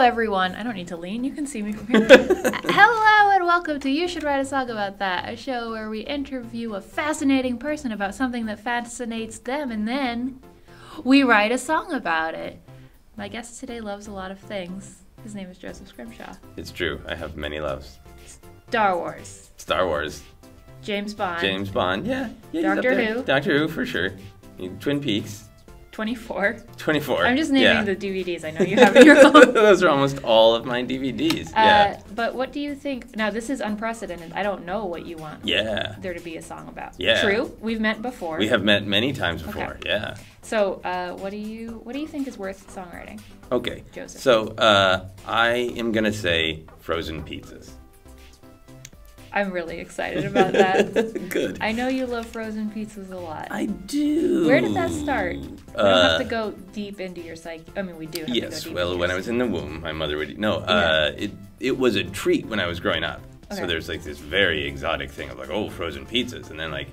everyone. I don't need to lean. You can see me from here. Hello and welcome to You Should Write a Song About That, a show where we interview a fascinating person about something that fascinates them, and then we write a song about it. My guest today loves a lot of things. His name is Joseph Scrimshaw. It's true. I have many loves. Star Wars. Star Wars. James Bond. James Bond, yeah. Doctor Who. Doctor Who, for sure. Twin Peaks. 24. 24. I'm just naming the DVDs I know you have in your home. Those are almost all of my DVDs. Yeah. But what do you think? Now, this is unprecedented. I don't know what you want there to be a song about. Yeah. True. We've met before. We have met many times before. Okay. Yeah. So, what do you think is worth songwriting? Okay. Joseph. So, I am going to say frozen pizzas. I'm really excited about that. Good. I know you love frozen pizzas a lot. I do. Where did that start? We don't have to go deep into your psyche. I mean, we do have to go deep into well, when I was in the womb, my mother would... it was a treat when I was growing up. Okay. So there's like this very exotic thing of like, oh, frozen pizzas. And then like,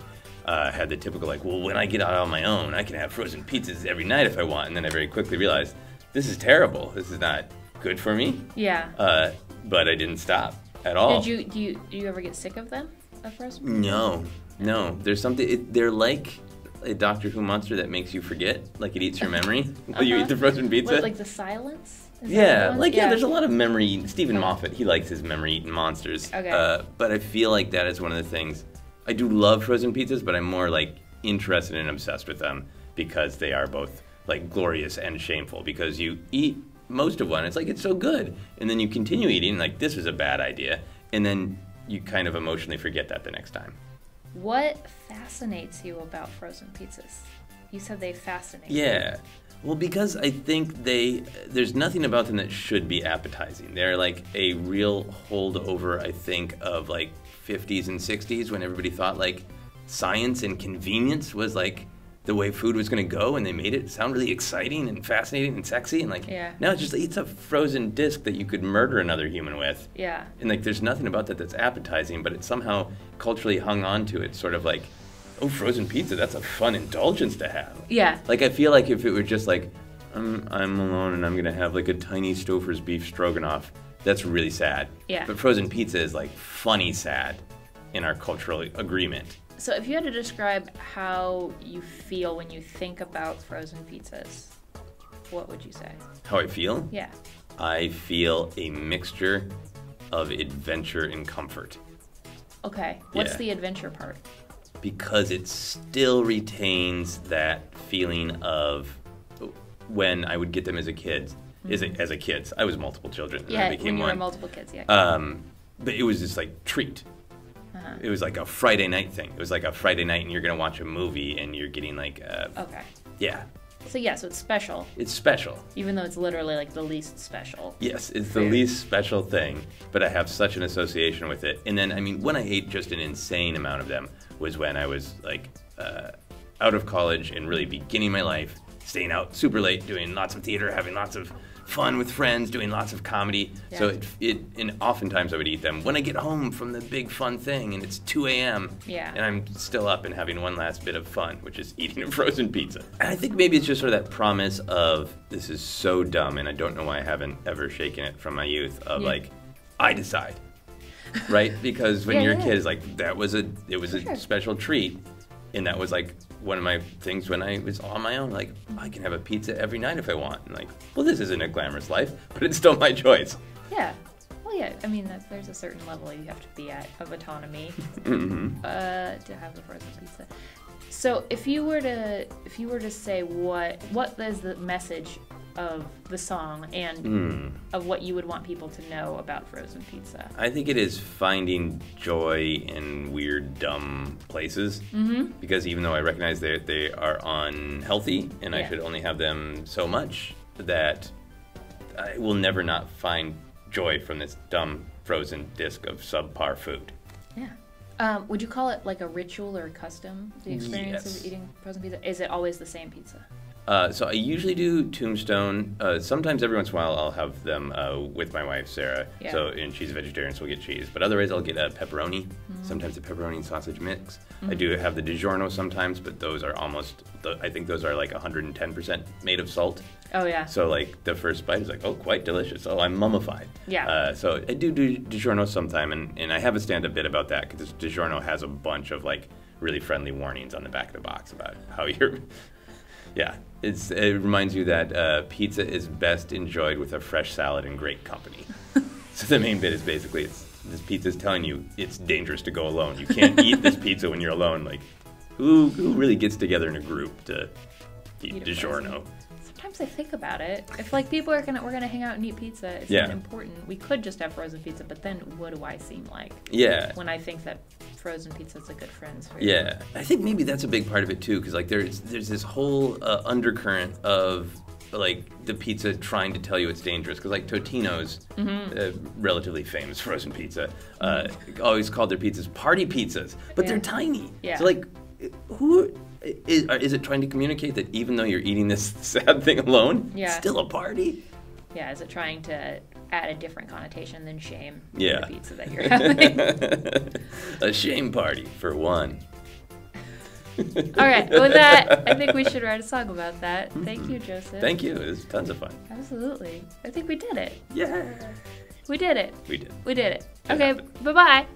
had the typical like, well, when I get out on my own, I can have frozen pizzas every night if I want. And then I very quickly realized, this is terrible. This is not good for me. Yeah. But I didn't stop. At all. Do you ever get sick of them? Of frozen pizzas? No. There's something. They're like a Doctor Who monster that makes you forget. Like it eats your memory while you eat the frozen pizza. What, like the silence? There's a lot of memory. Stephen Moffat, he likes his memory-eating monsters. Okay. But I feel like that is one of the things. I do love frozen pizzas, but I'm more like interested and obsessed with them because they are both like glorious and shameful. Because you eat most of one, it's like it's so good, and then you continue eating like this is a bad idea, and then you kind of emotionally forget that the next time. What fascinates you about frozen pizzas? You said they fascinate you. Yeah, well, because I think there's nothing about them that should be appetizing. They're like a real holdover, I think, of like 50s and 60s when everybody thought like science and convenience was like the way food was going to go, and they made it sound really exciting and fascinating and sexy, and like now it's a frozen disc that you could murder another human with. Yeah. And like there's nothing about that that's appetizing, but it's somehow culturally hung on to it, sort of like, oh, frozen pizza, that's a fun indulgence to have. Yeah. Like I feel like if it were just like, I'm alone and I'm going to have like a tiny Stouffer's beef stroganoff, that's really sad. Yeah. But frozen pizza is like funny sad in our cultural agreement. So if you had to describe how you feel when you think about frozen pizzas, what would you say? How I feel? Yeah. I feel a mixture of adventure and comfort. Okay. What's the adventure part? Because it still retains that feeling of when I would get them as a kid. As a kid. I was multiple children. And I became when you one. were multiple kids, yeah. But it was this like treat. It was like a Friday night thing. It was like a Friday night and you're going to watch a movie and you're getting like... okay. Yeah. So it's special. It's special. Even though it's literally like the least special. Yes, it's the least special thing, but I have such an association with it. And then, I mean, when I ate just an insane amount of them was when I was like out of college and really beginning my life, staying out super late, doing lots of theater, having lots of fun with friends, doing lots of comedy. Yeah. So and oftentimes I would eat them when I get home from the big fun thing and it's 2 a.m. Yeah. And I'm still up and having one last bit of fun, which is eating a frozen pizza. And I think maybe it's just sort of that promise of this is so dumb and I don't know why I haven't ever shaken it from my youth of like, I decide, right? Because when you're a kid, it's like it was a special treat. And that was like one of my things when I was on my own, like, I can have a pizza every night if I want. And like, well, this isn't a glamorous life, but it's still my choice. Yeah. Well, yeah, I mean, there's a certain level you have to be at of autonomy to have the frozen pizza. So if you were to say what is the message of the song and of what you would want people to know about frozen pizza? I think it is finding joy in weird, dumb places. Because even though I recognize they are unhealthy and I should only have them so much, that I will never not find joy from this dumb frozen disc of subpar food. Yeah. Would you call it like a ritual or a custom, the experience of eating frozen pizza? Is it always the same pizza? So I usually do Tombstone. Sometimes every once in a while I'll have them with my wife, Sarah. Yeah. So, and she's a vegetarian, so we'll get cheese. But otherwise I'll get a pepperoni, sometimes a pepperoni and sausage mix. I do have the DiGiorno sometimes, but those are almost, I think those are like 110% made of salt. Oh, yeah. So like the first bite is like, oh, quite delicious. Oh, I'm mummified. Yeah. So I do DiGiorno sometime, and I have a stand-up bit about that because DiGiorno has a bunch of like really friendly warnings on the back of the box about how you're... Yeah, it reminds you that pizza is best enjoyed with a fresh salad and great company. So the main bit is basically this pizza is telling you it's dangerous to go alone. You can't eat this pizza when you're alone. Like, who really gets together in a group to eat DiGiorno? Sometimes I think about it. If like people we're gonna hang out and eat pizza, it's not important. We could just have frozen pizza, but then what do I seem like? Yeah. When I think that frozen pizza is a good friend's food. Yeah, I think maybe that's a big part of it too, because like there's this whole undercurrent of like the pizza trying to tell you it's dangerous, because like Totino's, relatively famous frozen pizza, always called their pizzas party pizzas, but they're tiny. Yeah. So like, who is it trying to communicate that even though you're eating this sad thing alone, it's still a party? Yeah, is it trying to add a different connotation than shame to Yeah. the pizza that you're having? A shame party for one. All right, with that, I think we should write a song about that. Thank you, Joseph. Thank you. It was tons of fun. Absolutely. I think we did it. Yeah. We did it. We did. We did it. It Okay, happened. bye-bye.